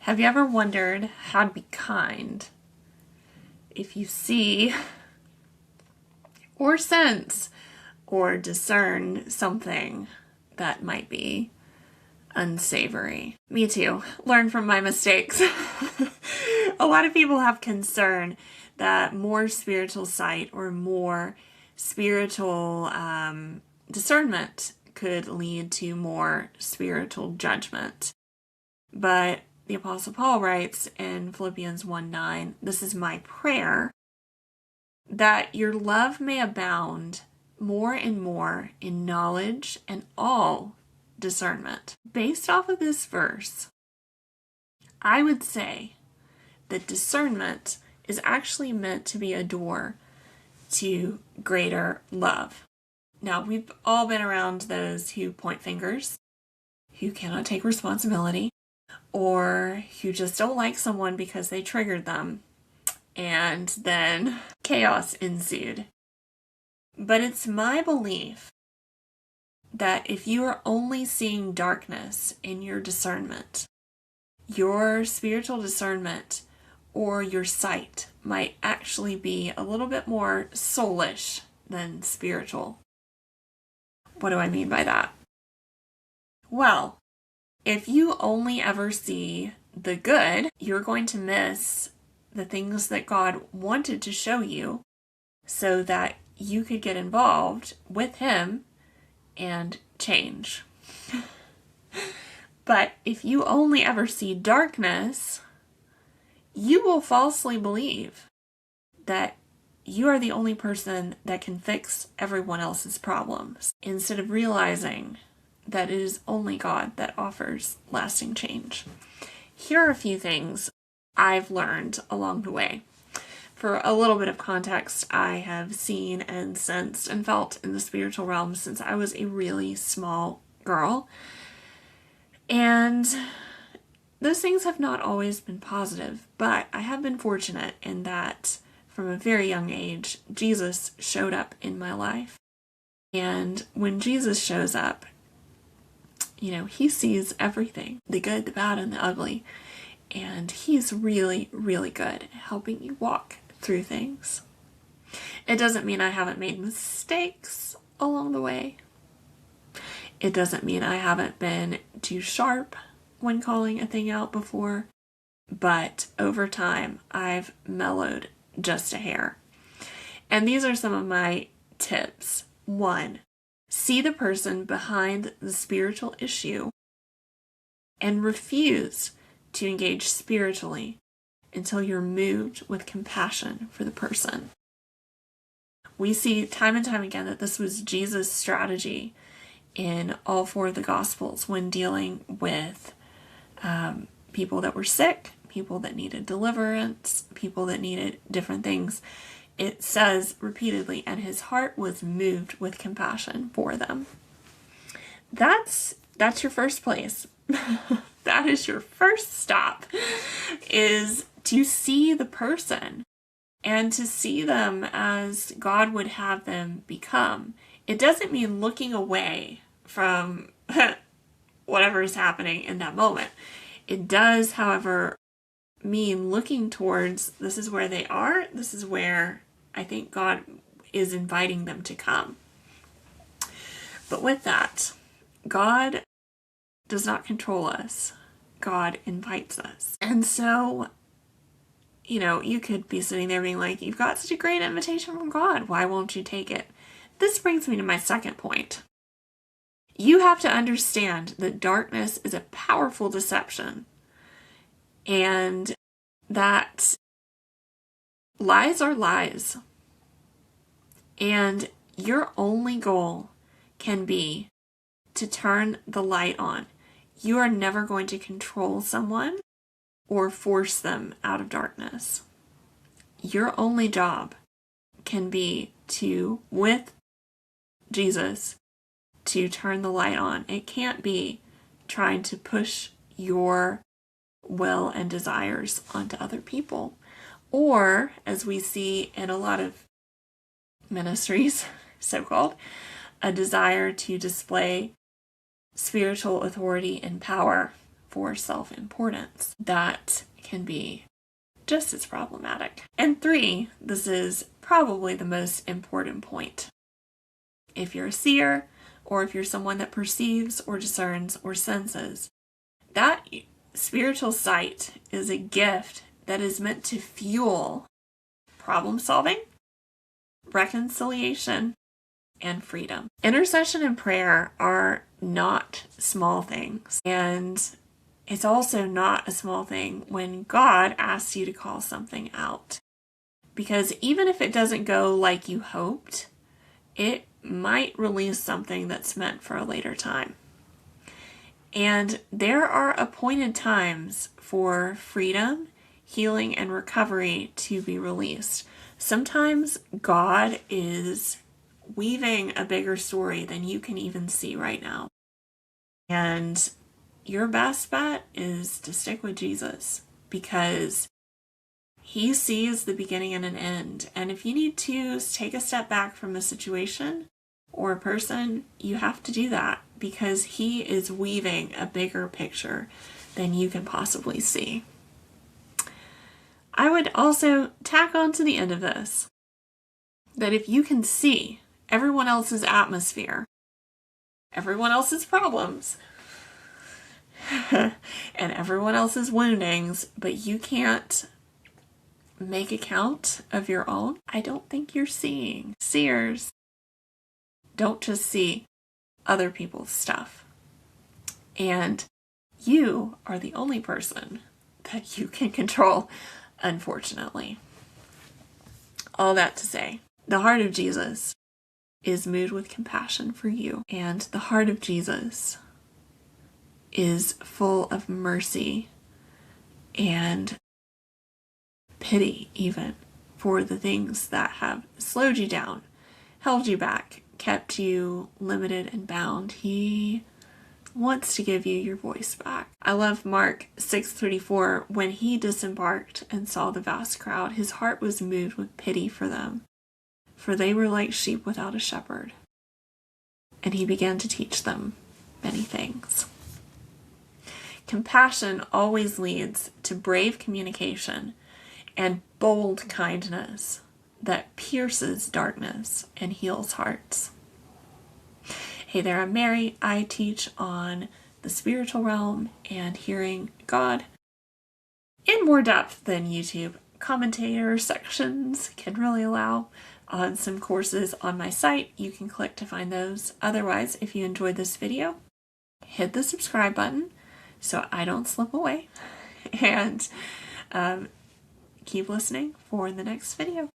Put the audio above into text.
Have you ever wondered how to be kind if you see or sense or discern something that might be unsavory? Me too. Learn from my mistakes. A lot of people have concern that more spiritual sight or more spiritual discernment could lead to more spiritual judgment. But the Apostle Paul writes in Philippians 1:9, "This is my prayer, that your love may abound more and more in knowledge and all discernment." Based off of this verse, I would say that discernment is actually meant to be a door to greater love. Now, we've all been around those who point fingers, who cannot take responsibility, or who just don't like someone because they triggered them, and then chaos ensued. But it's my belief that if you are only seeing darkness in your discernment, your spiritual discernment or your sight might actually be a little bit more soulish than spiritual. What do I mean by that? Well, if you only ever see the good, you're going to miss the things that God wanted to show you so that you could get involved with Him and change. But if you only ever see darkness, you will falsely believe that you are the only person that can fix everyone else's problems, instead of realizing that it is only God that offers lasting change. Here are a few things I've learned along the way. For a little bit of context, I have seen and sensed and felt in the spiritual realm since I was a really small girl. And those things have not always been positive, but I have been fortunate in that from a very young age, Jesus showed up in my life. And when Jesus shows up, He sees everything, the good, the bad, and the ugly. And He's really, really good at helping you walk through things. It doesn't mean I haven't made mistakes along the way. It doesn't mean I haven't been too sharp when calling a thing out before. But over time, I've mellowed just a hair. And these are some of my tips. 1, see the person behind the spiritual issue and refuse to engage spiritually until you're moved with compassion for the person. We see time and time again that this was Jesus' strategy in all 4 of the Gospels when dealing with people that were sick, people that needed deliverance, people that needed different things. It says repeatedly, and His heart was moved with compassion for them. That's your first place. That is your first stop, is to see the person and to see them as God would have them become. It doesn't mean looking away from whatever is happening in that moment. It does, however, mean looking towards, this is where they are, this is where I think God is inviting them to come. But with that, God does not control us. God invites us. And so, you could be sitting there being like, you've got such a great invitation from God. Why won't you take it? This brings me to my second point. You have to understand that darkness is a powerful deception, and that lies are lies. And your only goal can be to turn the light on. You are never going to control someone or force them out of darkness. Your only job can be to, with Jesus, to turn the light on. It can't be trying to push your will and desires onto other people. Or, as we see in a lot of ministries, so-called, a desire to display spiritual authority and power for self-importance. That can be just as problematic. And 3, this is probably the most important point. If you're a seer, or if you're someone that perceives or discerns or senses, that spiritual sight is a gift that is meant to fuel problem solving, reconciliation, and freedom. Intercession and prayer are not small things, and it's also not a small thing when God asks you to call something out. Because even if it doesn't go like you hoped, it might release something that's meant for a later time. And there are appointed times for freedom, healing, and recovery to be released. Sometimes God is weaving a bigger story than you can even see right now. And your best bet is to stick with Jesus, because he sees the beginning and an end. And if you need to take a step back from a situation or a person, you have to do that, because he is weaving a bigger picture than you can possibly see. I would also tack on to the end of this that if you can see everyone else's atmosphere, everyone else's problems, and everyone else's woundings, but you can't make account of your own, I don't think you're seeing. Seers don't just see other people's stuff. And you are the only person that you can control, unfortunately. All that to say, the heart of Jesus is moved with compassion for you. And the heart of Jesus is full of mercy and pity, even for the things that have slowed you down, held you back, kept you limited and bound. He wants to give you your voice back. I love Mark 6:34. When he disembarked and saw the vast crowd, his heart was moved with pity for them, for they were like sheep without a shepherd. And he began to teach them many things. Compassion always leads to brave communication and bold kindness that pierces darkness and heals hearts. Hey there, I'm Mary. I teach on the spiritual realm and hearing God in more depth than YouTube commentator sections can really allow. On some courses on my site, you can click to find those. Otherwise, if you enjoyed this video, hit the subscribe button so I don't slip away, and keep listening for the next video.